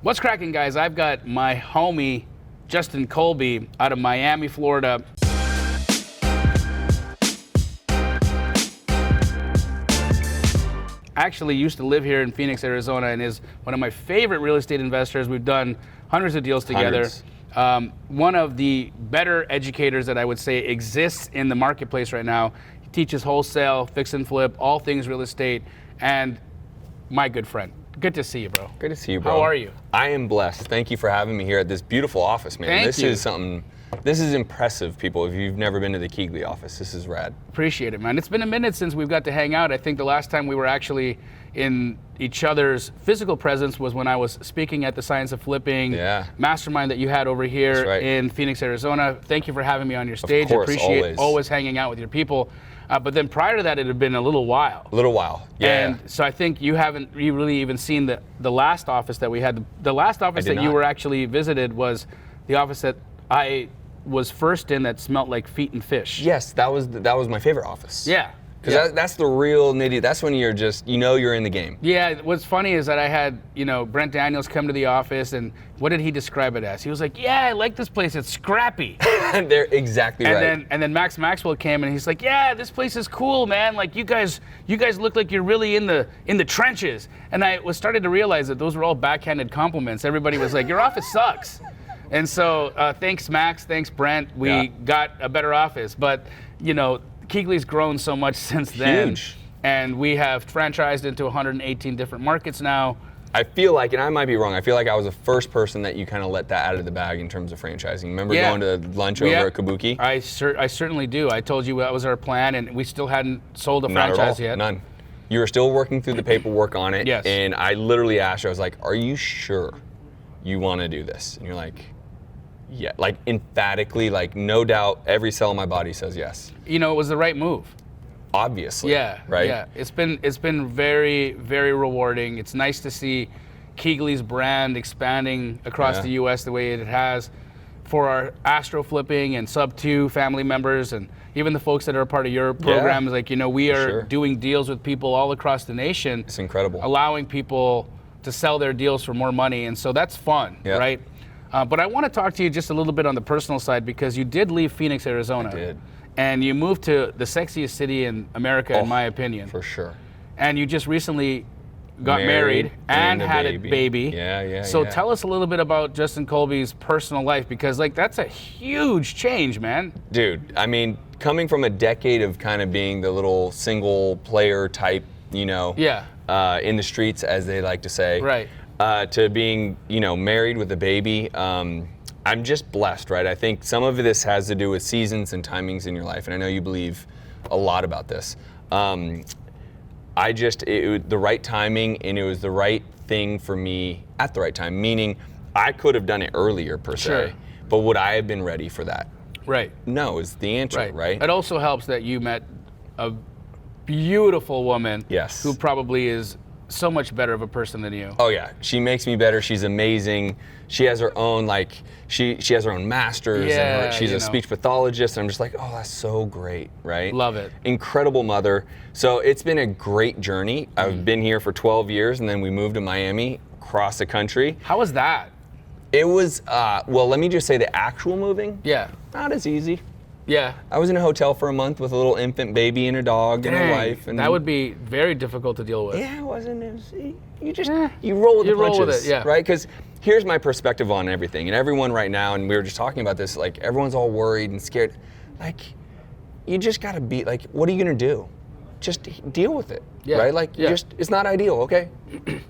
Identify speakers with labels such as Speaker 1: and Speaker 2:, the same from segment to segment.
Speaker 1: What's cracking, guys? I've got my homie, Justin Colby, out of Miami, Florida. Actually used to live here in Phoenix, Arizona, and is one of my favorite real estate investors. We've done hundreds of deals together. One of the better educators that I would say exists in the marketplace right now. He teaches wholesale, fix and flip, all things real estate, and my good friend. Good to see you, bro.
Speaker 2: Good to see you, bro.
Speaker 1: How are you?
Speaker 2: I am blessed. Thank you for having me here at this beautiful office, man.
Speaker 1: Thank you.
Speaker 2: This is impressive, people. If you've never been to the KeyGlee office, this is rad.
Speaker 1: Appreciate it, man. It's been a minute since we've got to hang out. I think the last time we were actually in each other's physical presence was when I was speaking at the Science of Flipping mastermind that you had over here in Phoenix, Arizona. Thank you for having me on your stage.
Speaker 2: Of course,
Speaker 1: I appreciate always hanging out with your people. But then prior to that, it had been a little while.
Speaker 2: Yeah.
Speaker 1: And so I think you haven't really even seen the last office that we had. The last office that you were actually visited was the office that I was first in that smelled like feet and fish.
Speaker 2: Yes, that was my favorite office.
Speaker 1: Yeah.
Speaker 2: Because that's the real nitty. That's when you're just, you're in the game.
Speaker 1: Yeah, what's funny is that I had, Brent Daniels come to the office, and what did he describe it as? He was like, yeah, I like this place, it's scrappy.
Speaker 2: They're exactly right.
Speaker 1: And then Max Maxwell came and he's like, yeah, this place is cool, man. Like you guys look like you're really in the trenches. And I was starting to realize that those were all backhanded compliments. Everybody was like, your office sucks. And so thanks Max, thanks Brent, we got a better office. But KeyGlee's grown so much since then.
Speaker 2: Huge.
Speaker 1: And we have franchised into 118 different markets now.
Speaker 2: I feel like, and I might be wrong, I feel like I was the first person that you kind of let that out of the bag in terms of franchising. Remember going to lunch over at Kabuki?
Speaker 1: I certainly do. I told you that was our plan, and we still hadn't sold a franchise yet.
Speaker 2: None. You were still working through the paperwork on it.
Speaker 1: Yes.
Speaker 2: And I literally asked you, I was like, are you sure you want to do this? And you're like, yeah, like emphatically, like no doubt, every cell in my body says yes.
Speaker 1: It was the right move.
Speaker 2: Obviously.
Speaker 1: Yeah.
Speaker 2: Right?
Speaker 1: Yeah. It's been very, very rewarding. It's nice to see KeyGlee's brand expanding across the US the way it has for our astro flipping and sub 2 family members, and even the folks that are a part of your programs. Like, we are doing deals with people all across the nation.
Speaker 2: It's incredible.
Speaker 1: Allowing people to sell their deals for more money. And so that's fun, right? But I want to talk to you just a little bit on the personal side, because you did leave Phoenix, Arizona.
Speaker 2: I did.
Speaker 1: And you moved to the sexiest city in America, in my opinion.
Speaker 2: For sure.
Speaker 1: And you just recently got married and had a baby.
Speaker 2: Yeah.
Speaker 1: So tell us a little bit about Justin Colby's personal life, because that's a huge change, man.
Speaker 2: Dude, I mean, coming from a decade of kind of being the little single player type, in the streets, as they like to say.
Speaker 1: Right.
Speaker 2: To being, married with a baby, I'm just blessed, right? I think some of this has to do with seasons and timings in your life, and I know you believe a lot about this. It was the right timing, and it was the right thing for me at the right time, meaning I could have done it earlier, per se, but would I have been ready for that?
Speaker 1: Right.
Speaker 2: No is the answer, right?
Speaker 1: It also helps that you met a beautiful woman who probably is so much better of a person than you.
Speaker 2: Oh yeah, she makes me better. She's amazing. She has her own she has her own masters. And she's a speech pathologist. And I'm just like, oh, that's so great, right?
Speaker 1: Love it.
Speaker 2: Incredible mother. So it's been a great journey. I've been here for 12 years, and then we moved to Miami, across the country.
Speaker 1: How was that?
Speaker 2: It was well, let me just say the actual moving. Not as easy.
Speaker 1: Yeah.
Speaker 2: I was in a hotel for a month with a little infant baby and a dog and a wife. And
Speaker 1: that would be very difficult to deal with.
Speaker 2: Yeah, it wasn't. You just, you roll with the punches.
Speaker 1: Roll with it,
Speaker 2: right? Because here's my perspective on everything. And everyone right now, and we were just talking about this, like everyone's all worried and scared. Like, you just got to be, like, what are you going to do? Just deal with it, right? Like, it's not ideal, okay?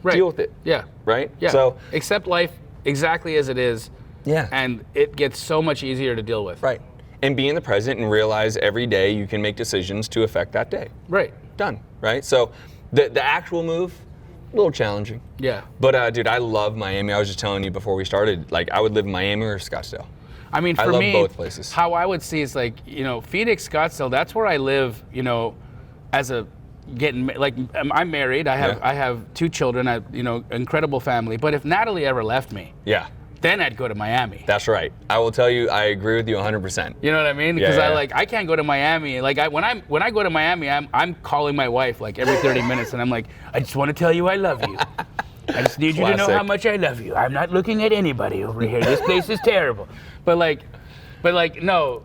Speaker 2: Deal with it.
Speaker 1: Yeah.
Speaker 2: Right?
Speaker 1: Yeah.
Speaker 2: So
Speaker 1: accept life exactly as it is.
Speaker 2: Yeah.
Speaker 1: And it gets so much easier to deal with.
Speaker 2: Right. And be in the present and realize every day you can make decisions to affect that day.
Speaker 1: Right.
Speaker 2: Done, right? So the actual move, a little challenging.
Speaker 1: Yeah.
Speaker 2: But dude, I love Miami. I was just telling you before we started, like I would live in Miami or Scottsdale.
Speaker 1: I mean, for me,
Speaker 2: I love both places.
Speaker 1: How I would see is like, Phoenix, Scottsdale, that's where I live, as a I'm married. I have 2 children, incredible family. But if Natalie ever left me, then I'd go to Miami.
Speaker 2: That's right. I will tell you, I agree with you 100%.
Speaker 1: You know what I mean? Because I can't go to Miami. Like when I go to Miami, I'm calling my wife like every 30 minutes, and I'm like, I just want to tell you I love you. I just need you to know how much I love you. I'm not looking at anybody over here. This place is terrible. But no.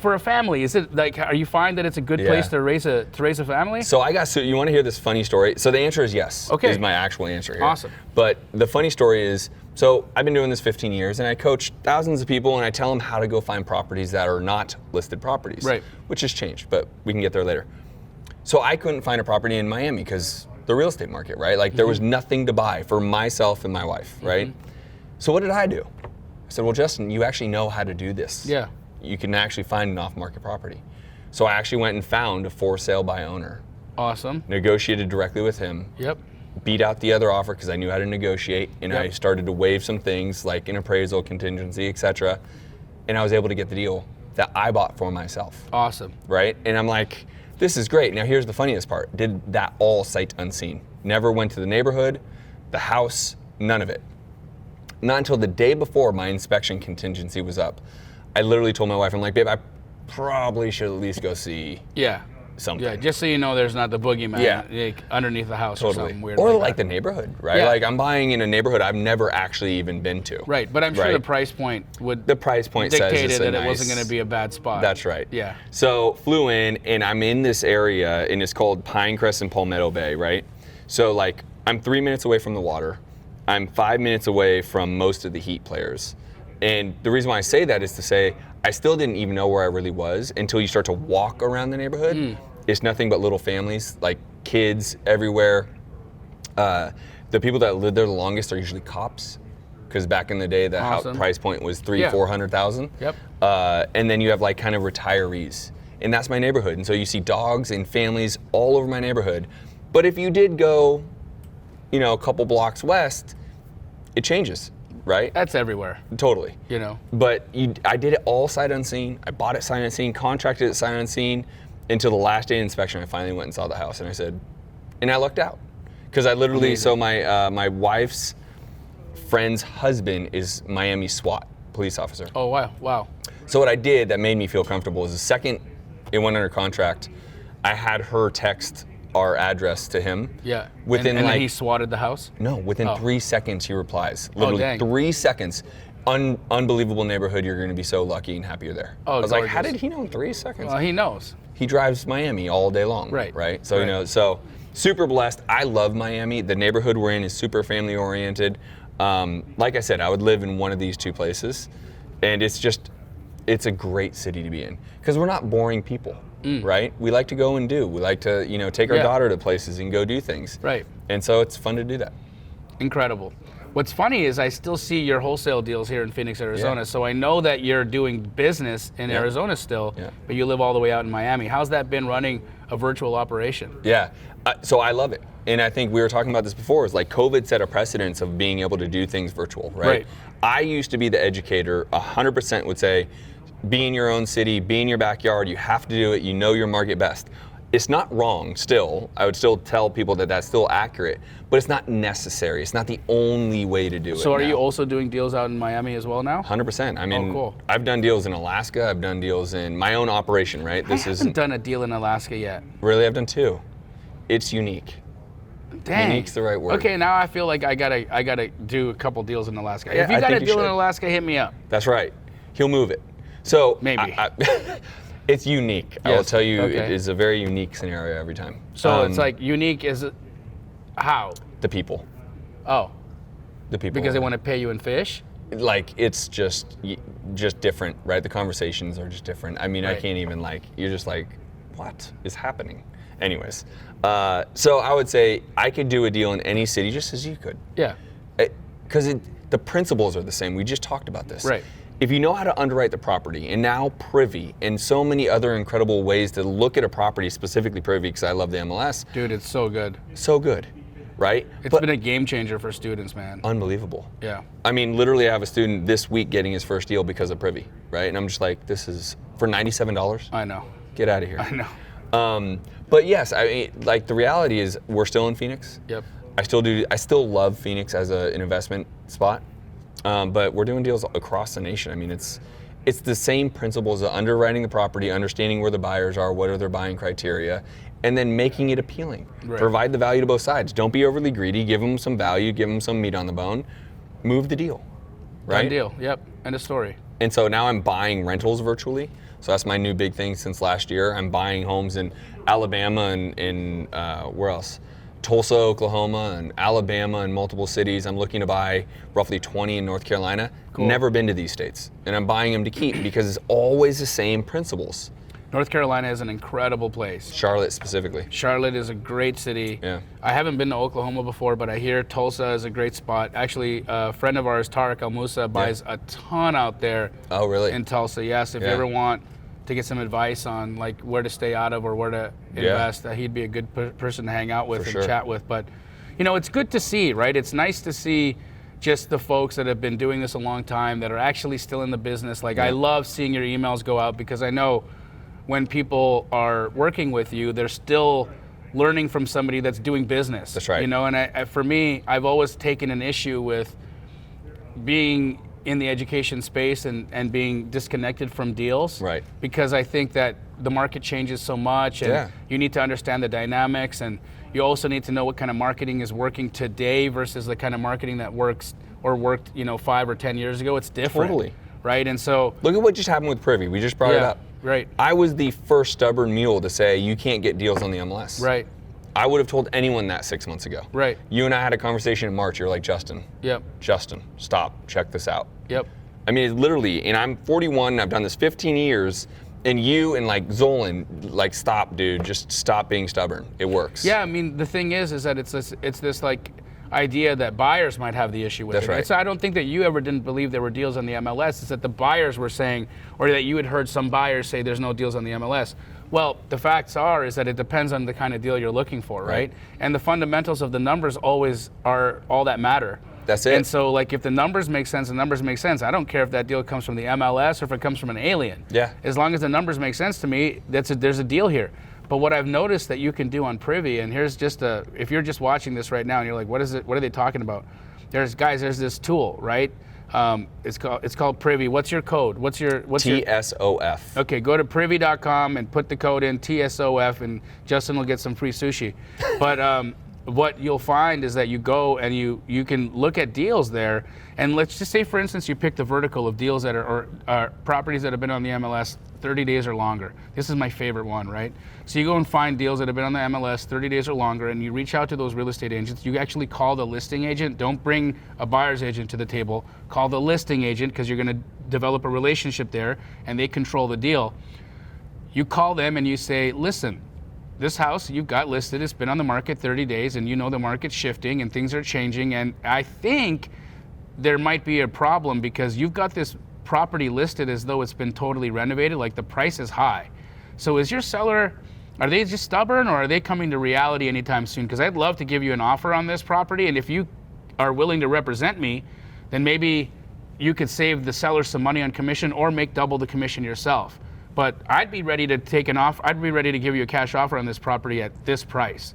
Speaker 1: For a family, is it like? Are you find that it's a good place to raise a family?
Speaker 2: So you want to hear this funny story? So the answer is yes.
Speaker 1: Okay.
Speaker 2: Is my actual answer here.
Speaker 1: Awesome.
Speaker 2: But the funny story is, so I've been doing this 15 years, and I coach thousands of people, and I tell them how to go find properties that are not listed properties.
Speaker 1: Right.
Speaker 2: Which has changed, but we can get there later. So I couldn't find a property in Miami because the real estate market, right? Like there was nothing to buy for myself and my wife, right? So what did I do? I said, well, Justin, you actually know how to do this.
Speaker 1: Yeah.
Speaker 2: You can actually find an off-market property. So I actually went and found a for sale by owner.
Speaker 1: Awesome.
Speaker 2: Negotiated directly with him.
Speaker 1: Yep.
Speaker 2: Beat out the other offer because I knew how to negotiate, and I started to waive some things like an appraisal, contingency, etc. And I was able to get the deal that I bought for myself.
Speaker 1: Awesome.
Speaker 2: Right? And I'm like, this is great. Now here's the funniest part. Did that all sight unseen. Never went to the neighborhood, the house, none of it. Not until the day before my inspection contingency was up. I literally told my wife, I'm like, babe, I probably should at least go see something.
Speaker 1: Yeah, just so you know there's not the boogeyman like, underneath the house or something weird.
Speaker 2: Or
Speaker 1: like
Speaker 2: the neighborhood, right?
Speaker 1: Yeah.
Speaker 2: Like I'm buying in a neighborhood I've never actually even been to.
Speaker 1: Right, but I'm sure the price point would
Speaker 2: dictated
Speaker 1: that it wasn't going to be a bad spot.
Speaker 2: That's right.
Speaker 1: Yeah.
Speaker 2: So flew in, and I'm in this area, and it's called Pinecrest and Palmetto Bay, right? So like I'm 3 minutes away from the water. I'm 5 minutes away from most of the Heat players. And the reason why I say that is to say, I still didn't even know where I really was until you start to walk around the neighborhood. It's nothing but little families, like kids everywhere. The people that live there the longest are usually cops, because back in the day, the house price point was $400,000.
Speaker 1: Yep.
Speaker 2: And then you have like kind of retirees, and that's my neighborhood. And so you see dogs and families all over my neighborhood. But if you did go, a couple blocks west, it changes. Right?
Speaker 1: That's everywhere.
Speaker 2: Totally. But I did it all sight unseen. I bought it sight unseen, contracted it sight unseen, until the last day of inspection. I finally went and saw the house, and I said, and I lucked out, because I literally my wife's friend's husband is Miami SWAT police officer.
Speaker 1: Oh wow.
Speaker 2: So what I did that made me feel comfortable is the second it went under contract, I had her text our address to him.
Speaker 1: Yeah.
Speaker 2: Within
Speaker 1: and then he swatted the house?
Speaker 2: No, within 3 seconds he replies. Literally 3 seconds. Unbelievable neighborhood. You're going to be so lucky and happy you're there. I was like, how did he know in 3 seconds?
Speaker 1: Well, he knows.
Speaker 2: He drives Miami all day long. Right. So so super blessed. I love Miami. The neighborhood we're in is super family oriented. Like I said, I would live in one of these two places, and it's a great city to be in, because we're not boring people. Right? We like to go and do. We like to, take our daughter to places and go do things.
Speaker 1: Right.
Speaker 2: And so it's fun to do that.
Speaker 1: Incredible. What's funny is I still see your wholesale deals here in Phoenix, Arizona. So I know that you're doing business in Arizona still, but you live all the way out in Miami. How's that been running a virtual operation?
Speaker 2: Yeah. So I love it. And I think we were talking about this before. It's like COVID set a precedence of being able to do things virtual, right? I used to be the educator. 100% would say, be in your own city, be in your backyard. You have to do it. You know your market best. It's not wrong still. I would still tell people that that's still accurate, but it's not necessary. It's not the only way to do it.
Speaker 1: So are you also doing deals out in Miami as well now?
Speaker 2: 100%. I mean,
Speaker 1: cool.
Speaker 2: I've done deals in Alaska. I've done deals in my own operation, right?
Speaker 1: I haven't done a deal in Alaska yet.
Speaker 2: Really, I've done 2. It's unique.
Speaker 1: Dang.
Speaker 2: Unique's the right word.
Speaker 1: Okay, now I feel like I gotta do a couple deals in Alaska.
Speaker 2: Yeah,
Speaker 1: if you got a deal in
Speaker 2: should.
Speaker 1: Alaska, hit me up.
Speaker 2: That's right. He'll move it. So
Speaker 1: maybe.
Speaker 2: It's unique.
Speaker 1: Yes.
Speaker 2: I will tell you,
Speaker 1: Okay.
Speaker 2: it is a very unique scenario every time.
Speaker 1: So it's like unique is how?
Speaker 2: The people.
Speaker 1: Oh.
Speaker 2: The people.
Speaker 1: Because they want to pay you in fish?
Speaker 2: Like, it's just different, right? The conversations are just different. I mean, I can't even you're just like, what is happening? Anyways, so I would say I could do a deal in any city just as you could.
Speaker 1: Yeah.
Speaker 2: Because the principles are the same. We just talked about this.
Speaker 1: Right.
Speaker 2: If you know how to underwrite the property, and now PRIVY, and so many other incredible ways to look at a property, specifically PRIVY, because I love the MLS.
Speaker 1: Dude, it's so good.
Speaker 2: So good, right?
Speaker 1: It's been a game changer for students, man.
Speaker 2: Unbelievable.
Speaker 1: Yeah.
Speaker 2: I mean, literally, I have a student this week getting his first deal because of PRIVY, right? And I'm just like, this is for $97?
Speaker 1: I know.
Speaker 2: Get out of here.
Speaker 1: I know.
Speaker 2: But yes, I mean, the reality is we're still in Phoenix.
Speaker 1: Yep.
Speaker 2: I still love Phoenix as an investment spot. But we're doing deals across the nation. I mean, it's the same principles of underwriting the property, understanding where the buyers are, what are their buying criteria, and then making it appealing.
Speaker 1: Right.
Speaker 2: Provide the value to both sides. Don't be overly greedy. Give them some value. Give them some meat on the bone. Move the deal. Right?
Speaker 1: Done deal. Yep. End of story.
Speaker 2: And so now I'm buying rentals virtually. So that's my new big thing since last year. I'm buying homes in Alabama and in where else? Tulsa, Oklahoma, and Alabama, and multiple cities. I'm looking to buy roughly 20 in North Carolina.
Speaker 1: Cool.
Speaker 2: Never been to these states, and I'm buying them to keep because it's always the same principles.
Speaker 1: North Carolina is an incredible place.
Speaker 2: Charlotte specifically.
Speaker 1: Charlotte is a great city.
Speaker 2: Yeah.
Speaker 1: I haven't been to Oklahoma before, but I hear Tulsa is a great spot. Actually, a friend of ours, Tariq Al Musa, buys a ton out there.
Speaker 2: Oh, really?
Speaker 1: In Tulsa, yes. If you ever want to get some advice on like where to stay out of or where to invest, he'd be a good person to hang out with and chat with. But, you know, it's good to see, right? It's nice to see just the folks that have been doing this a long time that are actually still in the business. Like, I love seeing your emails go out because I know when people are working with you, they're still learning from somebody that's doing business.
Speaker 2: That's right.
Speaker 1: You know, and for me, I've always taken an issue with being in the education space and being disconnected from deals.
Speaker 2: Right.
Speaker 1: Because I think that the market changes so much and you need to understand the dynamics, and you also need to know what kind of marketing is working today versus the kind of marketing that works or worked, you know, 5 or 10 years ago. It's different.
Speaker 2: Totally.
Speaker 1: Right. And so
Speaker 2: look at what just happened with PRIVY. We just brought it up.
Speaker 1: Right.
Speaker 2: I was the first stubborn mule to say you can't get deals on the MLS.
Speaker 1: Right.
Speaker 2: I would have told anyone that 6 months ago.
Speaker 1: Right.
Speaker 2: You and I had a conversation in March. You're like, Justin.
Speaker 1: Yep.
Speaker 2: Justin, stop. Check this out.
Speaker 1: Yep.
Speaker 2: I mean, it's literally, and I'm 41, and I've done this 15 years, and you and like Zolan, like, stop, dude. Just stop being stubborn. It works.
Speaker 1: Yeah, I mean, the thing is that it's this like idea that buyers might have the issue with.
Speaker 2: That's right.
Speaker 1: So I don't think that you ever didn't believe there were deals on the MLS. It's that the buyers were saying, or that you had heard some buyers say there's no deals on the MLS. Well, the facts is that it depends on the kind of deal you're looking for, right? And the fundamentals of the numbers always are all that matter.
Speaker 2: That's it.
Speaker 1: And so, like, if the numbers make sense, the numbers make sense. I don't care if that deal comes from the MLS or if it comes from an alien.
Speaker 2: Yeah.
Speaker 1: As long as the numbers make sense to me, there's a deal here. But what I've noticed that you can do on PRIVY, and here's just if you're just watching this right now and you're like, what is it? What are they talking about? There's this tool, right? It's called PRIVY. What's your code? What's your
Speaker 2: TSOF.
Speaker 1: Okay, go to privy.com and put the code in TSOF, and Justin will get some free sushi. But what you'll find is that you go and you can look at deals there, and let's just say, for instance, you pick the vertical of deals that are properties that have been on the MLS 30 days or longer. This is my favorite one, right? So you go and find deals that have been on the MLS 30 days or longer, and you reach out to those real estate agents. You actually call the listing agent. Don't bring a buyer's agent to the table. Call the listing agent, because you're going to develop a relationship there, and they control the deal. You call them and you say, listen, this house you've got listed, it's been on the market 30 days, and you know the market's shifting and things are changing, and I think there might be a problem because you've got this property listed as though it's been totally renovated, like the price is high. So is your seller, are they just stubborn, or are they coming to reality anytime soon? Because I'd love to give you an offer on this property, and if you are willing to represent me, then maybe you could save the seller some money on commission or make double the commission yourself. But I'd be ready to take an offer. I'd be ready to give you a cash offer on this property at this price.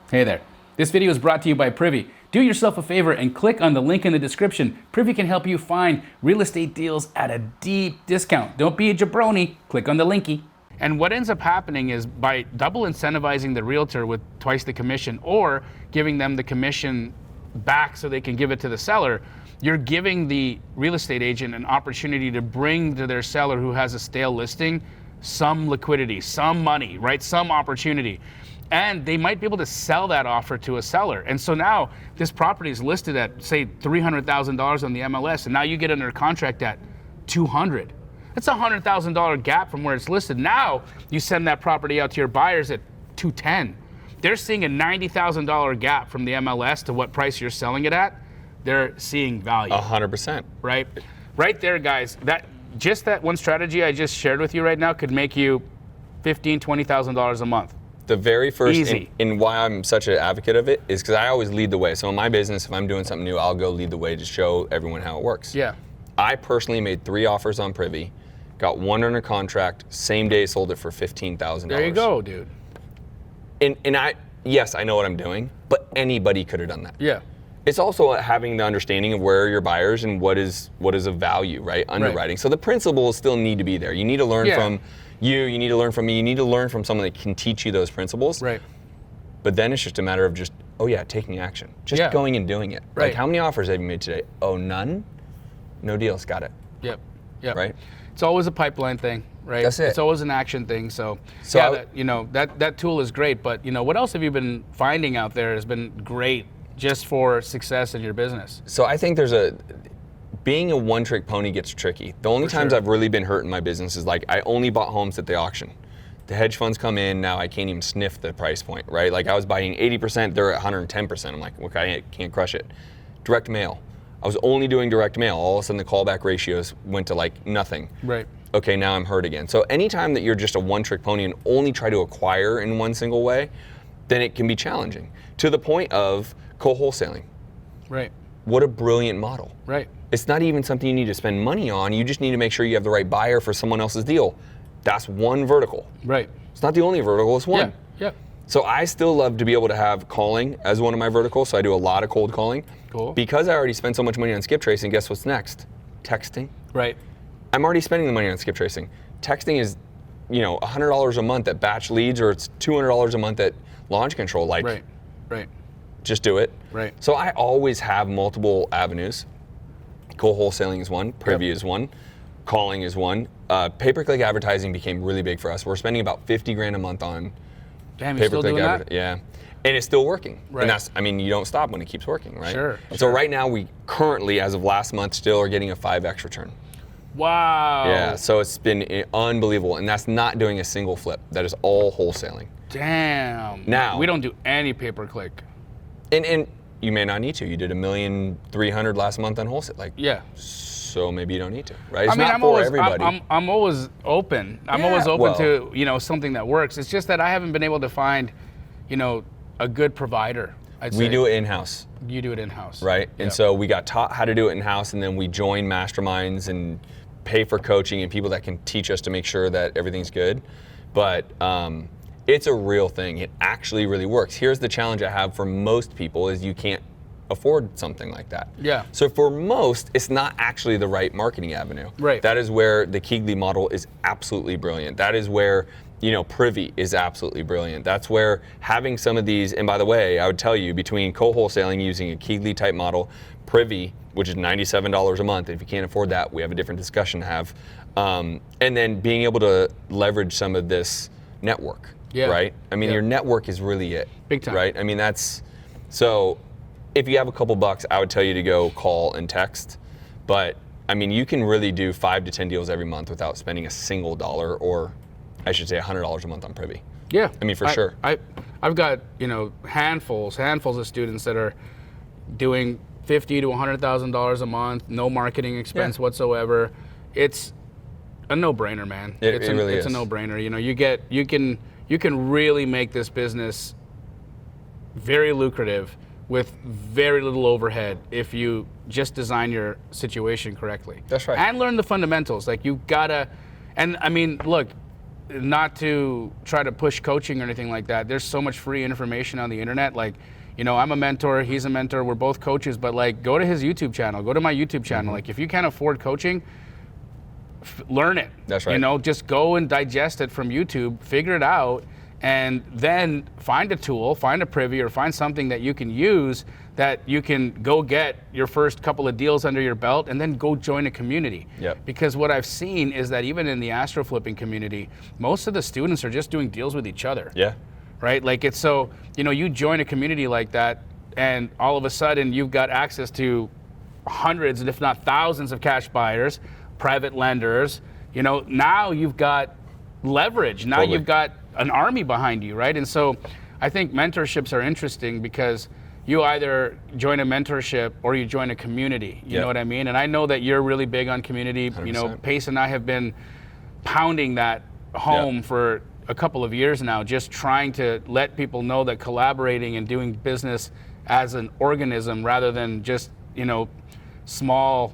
Speaker 1: Hey there. This video is brought to you by PRIVY. Do yourself a favor and click on the link in the description. PRIVY can help you find real estate deals at a deep discount. Don't be a jabroni. Click on the linky. And what ends up happening is, by double incentivizing the realtor with twice the commission, or giving them the commission back so they can give it to the seller, you're giving the real estate agent an opportunity to bring to their seller who has a stale listing some liquidity, some money, right? Some opportunity. And they might be able to sell that offer to a seller. And so now this property is listed at, say, $300,000 on the MLS, and now you get under contract at $200,000. That's a $100,000 gap from where it's listed. Now you send that property out to your buyers at $210,000. They're seeing a $90,000 gap from the MLS to what price you're selling it at. They're seeing value.
Speaker 2: 100%.
Speaker 1: Right? Right there, guys. That one strategy I just shared with you right now could make you $15,000, $20,000 a month.
Speaker 2: The very first,
Speaker 1: Easy.
Speaker 2: and why I'm such an advocate of it is because I always lead the way. So in my business, if I'm doing something new, I'll go lead the way to show everyone how it works.
Speaker 1: Yeah.
Speaker 2: I personally made 3 offers on PRIVY, got 1 under contract, same day sold it for $15,000.
Speaker 1: There you go, dude.
Speaker 2: And yes, I know what I'm doing, but anybody could have done that.
Speaker 1: Yeah.
Speaker 2: It's also having the understanding of where are your buyers and what is of value, right? Underwriting. Right. So the principles still need to be there. You need to learn from you need to learn from me, you need to learn from someone that can teach you those principles.
Speaker 1: Right.
Speaker 2: But then it's just a matter of just, taking action. Just going and doing it.
Speaker 1: Right.
Speaker 2: Like, how many offers have you made today? Oh, none? No deals, got it.
Speaker 1: Yep.
Speaker 2: Right?
Speaker 1: It's always a pipeline thing, right?
Speaker 2: That's it.
Speaker 1: It's always an action thing. So
Speaker 2: yeah,
Speaker 1: that tool is great. But what else have you been finding out there has been great just for success in your business?
Speaker 2: So I think being a one-trick pony gets tricky. The only times I've really been hurt in my business is like I only bought homes at the auction. The hedge funds come in, now I can't even sniff the price point, right? Like I was buying 80%, they're at 110%. I'm like, okay, I can't crush it. Direct mail. I was only doing direct mail. All of a sudden the callback ratios went to like nothing.
Speaker 1: Right.
Speaker 2: Okay, now I'm hurt again. So anytime that you're just a one-trick pony and only try to acquire in one single way, then it can be challenging. To the point of co-wholesaling.
Speaker 1: Right.
Speaker 2: What a brilliant model.
Speaker 1: Right.
Speaker 2: It's not even something you need to spend money on. You just need to make sure you have the right buyer for someone else's deal. That's one vertical.
Speaker 1: Right.
Speaker 2: It's not the only vertical, it's one.
Speaker 1: Yeah.
Speaker 2: So I still love to be able to have calling as one of my verticals, so I do a lot of cold calling.
Speaker 1: Cool.
Speaker 2: Because I already spent so much money on skip tracing, guess what's next? Texting.
Speaker 1: Right.
Speaker 2: I'm already spending the money on skip tracing. Texting is, $100 a month at batch leads, or it's $200 a month at launch control. Like,
Speaker 1: right.
Speaker 2: Just do it.
Speaker 1: Right.
Speaker 2: So I always have multiple avenues. Co-wholesaling is one, PRIVY is one, calling is one. Pay-per-click advertising became really big for us. We're spending about $50,000 a month on
Speaker 1: pay-per-click advertising.
Speaker 2: Yeah, and it's still working.
Speaker 1: Right.
Speaker 2: And you don't stop when it keeps working, right?
Speaker 1: Sure.
Speaker 2: So right now, we currently, as of last month, still are getting a 5x return.
Speaker 1: Wow.
Speaker 2: Yeah, so it's been unbelievable, and that's not doing a single flip. That is all wholesaling.
Speaker 1: Damn.
Speaker 2: Now
Speaker 1: we don't do any pay-per-click.
Speaker 2: And you may not need to. You did $1,300,000 last month on wholesale. So maybe you don't need to, right? It's not for everybody.
Speaker 1: I'm always open. I'm always open to something that works. It's just that I haven't been able to find, a good provider.
Speaker 2: We do it in-house.
Speaker 1: You do it in-house.
Speaker 2: Right?
Speaker 1: Yeah.
Speaker 2: And so we got taught how to do it in-house, and then we join masterminds and pay for coaching and people that can teach us to make sure that everything's good. But it's a real thing. It actually really works. Here's the challenge I have for most people is you can't afford something like that.
Speaker 1: Yeah.
Speaker 2: So for most, it's not actually the right marketing avenue.
Speaker 1: Right.
Speaker 2: That is where the KeyGlee model is absolutely brilliant. That is where PRIVY is absolutely brilliant. That's where having some of these, and by the way, I would tell you between co-wholesaling using a KeyGlee type model, PRIVY, which is $97 a month. If you can't afford that, we have a different discussion to have. And then being able to leverage some of this network, right? I mean, your network is really it.
Speaker 1: Big time.
Speaker 2: Right? I mean, so if you have a couple bucks, I would tell you to go call and text. But I mean, you can really do 5 to 10 deals every month without spending a single dollar, or I should say $100 a month on PRIVY.
Speaker 1: Yeah.
Speaker 2: I mean, for sure.
Speaker 1: I've got, handfuls of students that are doing $50,000 to $100,000 a month, no marketing expense whatsoever. It's a no-brainer, man.
Speaker 2: It really is.
Speaker 1: It's a no-brainer. You can really make this business very lucrative with very little overhead if you just design your situation correctly.
Speaker 2: That's right.
Speaker 1: And learn the fundamentals. Like you gotta, and I mean, look, not to try to push coaching or anything like that. There's so much free information on the internet. Like, I'm a mentor, he's a mentor, we're both coaches, but like go to his YouTube channel, go to my YouTube channel. Like if you can't afford coaching, learn it.
Speaker 2: That's right.
Speaker 1: Just go and digest it from YouTube, figure it out, and then find a tool, find a PRIVY, or find something that you can use that you can go get your first couple of deals under your belt and then go join a community.
Speaker 2: Yep.
Speaker 1: Because what I've seen is that even in the astro flipping community, most of the students are just doing deals with each other.
Speaker 2: Yeah.
Speaker 1: Right? Like it's so, you join a community like that and all of a sudden you've got access to hundreds, if not thousands of cash buyers, private lenders. Now you've got leverage. Now
Speaker 2: Totally.
Speaker 1: You've got an army behind you, right? And so I think mentorships are interesting because you either join a mentorship or you join a community. You know what I mean? And I know that you're really big on community.
Speaker 2: 100%.
Speaker 1: Pace and I have been pounding that home for a couple of years now, just trying to let people know that collaborating and doing business as an organism rather than just, small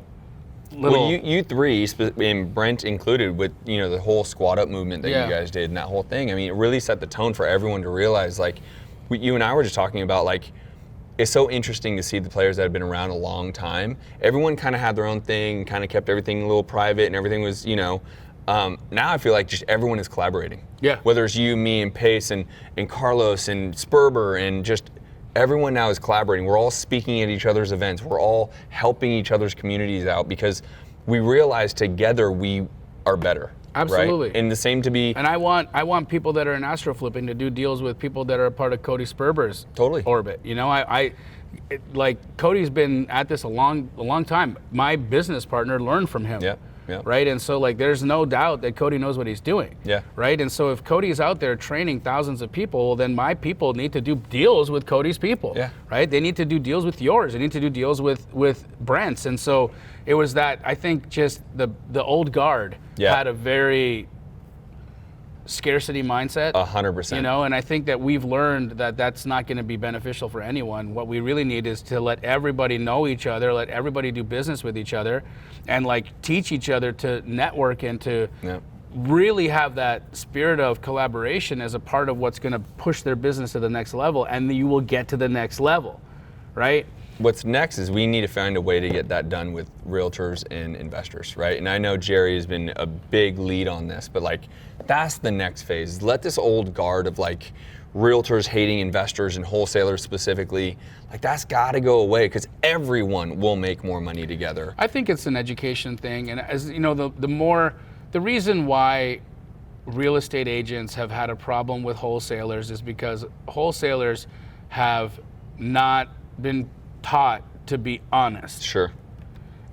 Speaker 1: little.
Speaker 2: Well, you three, and Brent included, with the whole squat up movement that you guys did and that whole thing. I mean, it really set the tone for everyone to realize, like, you and I were just talking about, like, it's so interesting to see the players that have been around a long time. Everyone kind of had their own thing, kind of kept everything a little private, and everything was, Now I feel like just everyone is collaborating.
Speaker 1: Yeah.
Speaker 2: Whether it's you, me, and Pace, and Carlos, and Sperber, and just everyone now is collaborating. We're all speaking at each other's events. We're all helping each other's communities out because we realize together we are better.
Speaker 1: Absolutely.
Speaker 2: Right? And the same to be.
Speaker 1: And I want people that are in astro flipping to do deals with people that are a part of Cody Sperber's
Speaker 2: Totally.
Speaker 1: orbit. You know, like Cody's been at this a long time. My business partner learned from him.
Speaker 2: Yeah. Yeah.
Speaker 1: Right. And so like there's no doubt that Cody knows what he's doing.
Speaker 2: Yeah.
Speaker 1: Right. And so if Cody's out there training thousands of people, then my people need to do deals with Cody's people.
Speaker 2: Yeah.
Speaker 1: Right. They need to do deals with yours. They need to do deals with Brent's. And so it was that I think just the old guard had a very scarcity mindset.
Speaker 2: 100%.
Speaker 1: You know, and I think that we've learned that that's not going to be beneficial for anyone. What we really need is to let everybody know each other, let everybody do business with each other, and like teach each other to network and to really have that spirit of collaboration as a part of what's going to push their business to the next level, and you will get to the next level, right?
Speaker 2: What's next is we need to find a way to get that done with realtors and investors, right? And I know Jerry has been a big lead on this, but like that's the next phase. Let this old guard of like realtors hating investors and wholesalers specifically, like that's got to go away because everyone will make more money together.
Speaker 1: I think it's an education thing, and as you know, the reason why real estate agents have had a problem with wholesalers is because wholesalers have not been taught to be honest.
Speaker 2: Sure.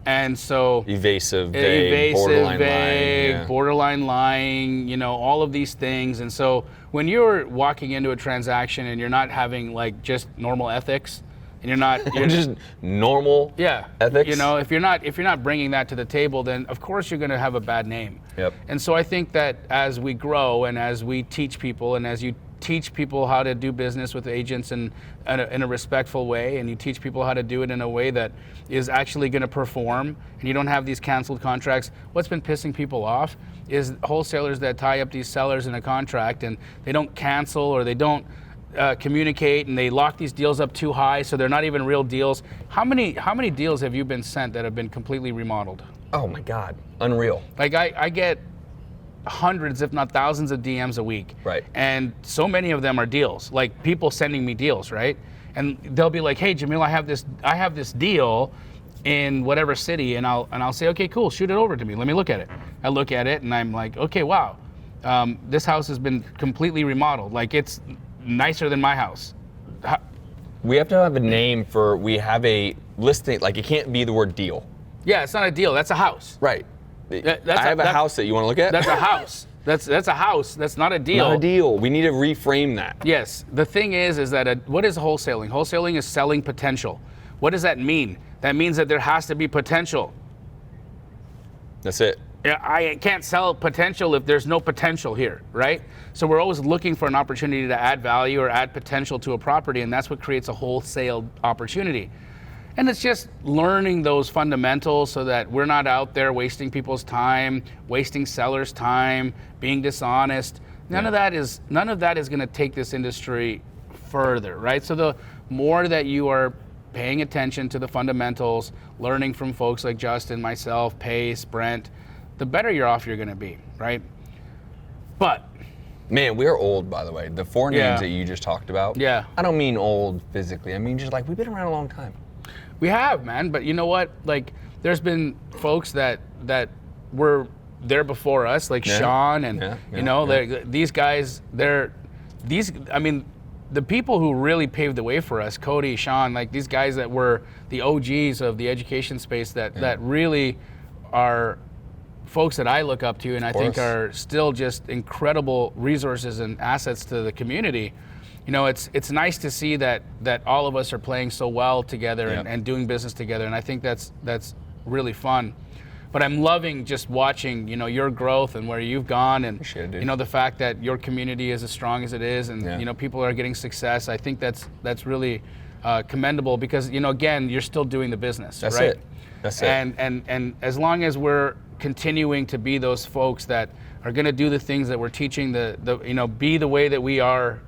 Speaker 1: And so
Speaker 2: evasive, borderline lying,
Speaker 1: borderline lying, you know, all of these things. And so when you're walking into a transaction and you're not having like just normal ethics, and you're
Speaker 2: just normal ethics.
Speaker 1: You know, if you're not bringing that to the table, then of course you're going to have a bad name.
Speaker 2: Yep.
Speaker 1: And so I think that as we grow and as we teach people and as you teach people how to do business with agents in a respectful way, and you teach people how to do it in a way that is actually going to perform, and you don't have these canceled contracts. What's been pissing people off is wholesalers that tie up these sellers in a contract and they don't cancel or they don't communicate, and they lock these deals up too high so they're not even real deals. How many deals have you been sent that have been completely remodeled?
Speaker 2: Oh my God, unreal.
Speaker 1: Like I get hundreds, if not thousands, of DMs a week.
Speaker 2: Right.
Speaker 1: And so many of them are deals, like people sending me deals, right? And they'll be like, "Hey, Jamil, I have this deal in whatever city," and I'll say, "Okay, cool, shoot it over to me. Let me look at it." I look at it and I'm like, "Okay, wow, this house has been completely remodeled. Like it's nicer than my house."
Speaker 2: We have to have a name for. We have a listing. Like it can't be the word deal.
Speaker 1: Yeah, it's not a deal. That's a house.
Speaker 2: Right. I have a house that you want to look at?
Speaker 1: That's a house. That's a house. That's not a deal.
Speaker 2: Not a deal. We need to reframe that.
Speaker 1: Yes. The thing is that what is wholesaling? Wholesaling is selling potential. What does that mean? That means that there has to be potential.
Speaker 2: That's it.
Speaker 1: Yeah, I can't sell potential if there's no potential here, right? So we're always looking for an opportunity to add value or add potential to a property, and that's what creates a wholesale opportunity. And it's just learning those fundamentals so that we're not out there wasting people's time, wasting sellers' time, being dishonest. None of that is going to take this industry further, right? So the more that you are paying attention to the fundamentals, learning from folks like Justin, myself, Pace, Brent, the better you're off you're going to be, right? But
Speaker 2: man, we're old, by the way. The four names that you just talked about.
Speaker 1: Yeah.
Speaker 2: I don't mean old physically. I mean just like we've been around a long time.
Speaker 1: We have, man, but you know what? Like, there's been folks that were there before us, like Sean, and these guys. I mean, the people who really paved the way for us, Cody, Sean, like these guys that were the OGs of the education space, that really are folks that I look up to, and I think are still just incredible resources and assets to the community. You know, it's nice to see that all of us are playing so well together and doing business together, and I think that's really fun. But I'm loving just watching, you know, your growth and where you've gone, and you know the fact that your community is as strong as it is, and you know people are getting success. I think that's really commendable because you know again you're still doing the business, right?
Speaker 2: That's it.
Speaker 1: And as long as we're continuing to be those folks that are going to do the things that we're teaching, be the way that we are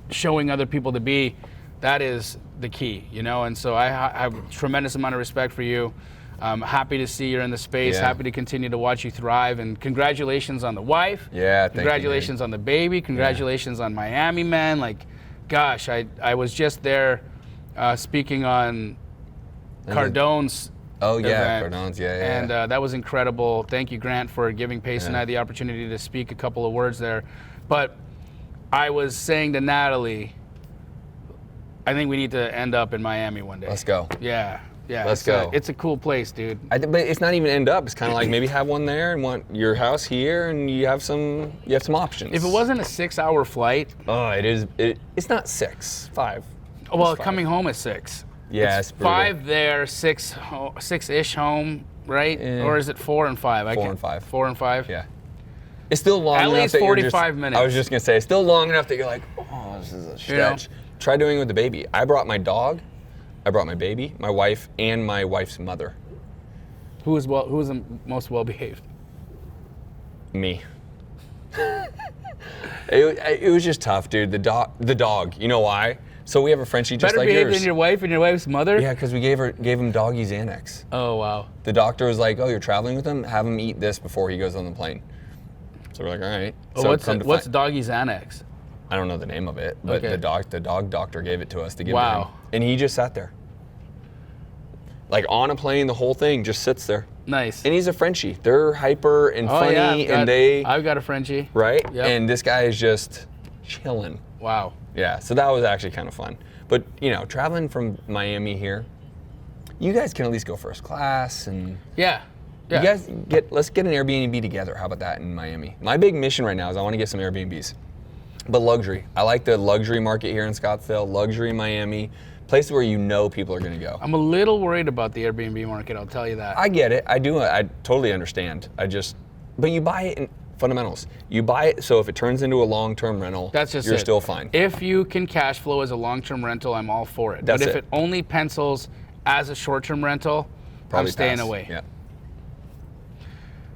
Speaker 1: showing other people to be, that is the key, you know. And so I have a tremendous amount of respect for you. I'm happy to see you're in the space.
Speaker 2: Yeah.
Speaker 1: Happy to continue to watch you thrive. And congratulations on the wife.
Speaker 2: Yeah, thank you,
Speaker 1: congratulations on the baby. Congratulations on Miami, man. Like, gosh, I was just there speaking on Cardone's event.
Speaker 2: Cardone's,
Speaker 1: And that was incredible. Thank you, Grant, for giving Pace and I the opportunity to speak a couple of words there. But I was saying to Natalie, I think we need to end up in Miami one day.
Speaker 2: Let's go.
Speaker 1: Yeah.
Speaker 2: Let's go.
Speaker 1: It's a cool place, dude.
Speaker 2: But it's not even end up. It's kind of like maybe have one there and want your house here, and you have some options.
Speaker 1: If it wasn't a 6-hour flight.
Speaker 2: Oh, it is. It's not 6, 5.
Speaker 1: Well,
Speaker 2: It's 5.
Speaker 1: coming home is 6.
Speaker 2: Yeah,
Speaker 1: it's
Speaker 2: brutal.
Speaker 1: 5 there, 6-ish home, right? Or is it 4 and 5?
Speaker 2: 4 and 5.
Speaker 1: 4 and 5.
Speaker 2: Yeah. It's still long
Speaker 1: At
Speaker 2: enough
Speaker 1: least
Speaker 2: that
Speaker 1: 45 minutes.
Speaker 2: I was just gonna say, it's still long enough that you're like, oh, this is a stretch. Try doing it with the baby. I brought my dog, I brought my baby, my wife, and my wife's mother.
Speaker 1: Who was the most well behaved?
Speaker 2: Me. It was just tough, dude. The dog. You know why? So we have a Frenchie just
Speaker 1: Better
Speaker 2: like
Speaker 1: behaved
Speaker 2: yours.
Speaker 1: than your wife and your wife's mother?
Speaker 2: Yeah, because we gave him doggy Xanax.
Speaker 1: Oh, wow.
Speaker 2: The doctor was like, oh, you're traveling with him? Have him eat this before he goes on the plane. So we're like, all right. So
Speaker 1: what's doggy Xanax?
Speaker 2: I don't know the name of it, but
Speaker 1: Okay.
Speaker 2: the dog doctor gave it to us to give
Speaker 1: Wow.
Speaker 2: to him. And he just sat there. Like on a plane, the whole thing just sits there.
Speaker 1: Nice.
Speaker 2: And he's a Frenchie. They're hyper and funny,
Speaker 1: I've got a Frenchie.
Speaker 2: right?
Speaker 1: Yep.
Speaker 2: And this guy is just chilling.
Speaker 1: Wow.
Speaker 2: Yeah, so that was actually kind of fun. But, traveling from Miami here, you guys can at least go first class and
Speaker 1: Yeah.
Speaker 2: you guys let's get an Airbnb together. How about that in Miami? My big mission right now is I want to get some Airbnbs. But luxury. I like the luxury market here in Scottsdale, luxury Miami, places where people are going to go.
Speaker 1: I'm a little worried about the Airbnb market, I'll tell you that.
Speaker 2: I get it. I do. I totally understand. But you buy it in fundamentals. You buy it so if it turns into a long-term rental, you're still fine.
Speaker 1: If you can cash flow as a long-term rental, I'm all for it.
Speaker 2: That's
Speaker 1: but if
Speaker 2: it.
Speaker 1: it only pencils as a short-term rental,
Speaker 2: Probably
Speaker 1: I'm staying
Speaker 2: pass.
Speaker 1: away.
Speaker 2: Yeah.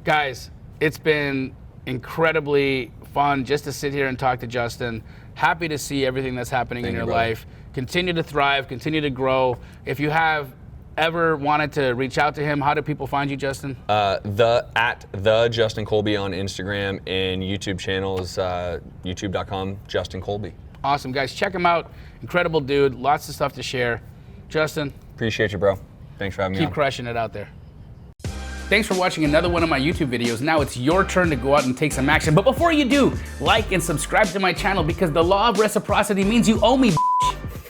Speaker 1: Guys, it's been incredibly fun just to sit here and talk to Justin. Happy to see everything that's happening in your life. Continue to thrive, continue to grow. If you have ever wanted to reach out to him, how do people find you, Justin?
Speaker 2: The Justin Colby on Instagram and YouTube channels, youtube.com, Justin Colby.
Speaker 1: Awesome, guys. Check him out. Incredible dude. Lots of stuff to share. Justin,
Speaker 2: Appreciate you, bro. Thanks for having me on.
Speaker 1: keep crushing it out there. Thanks for watching another one of my YouTube videos. Now it's your turn to go out and take some action. But before you do, like and subscribe to my channel because the law of reciprocity means you owe me.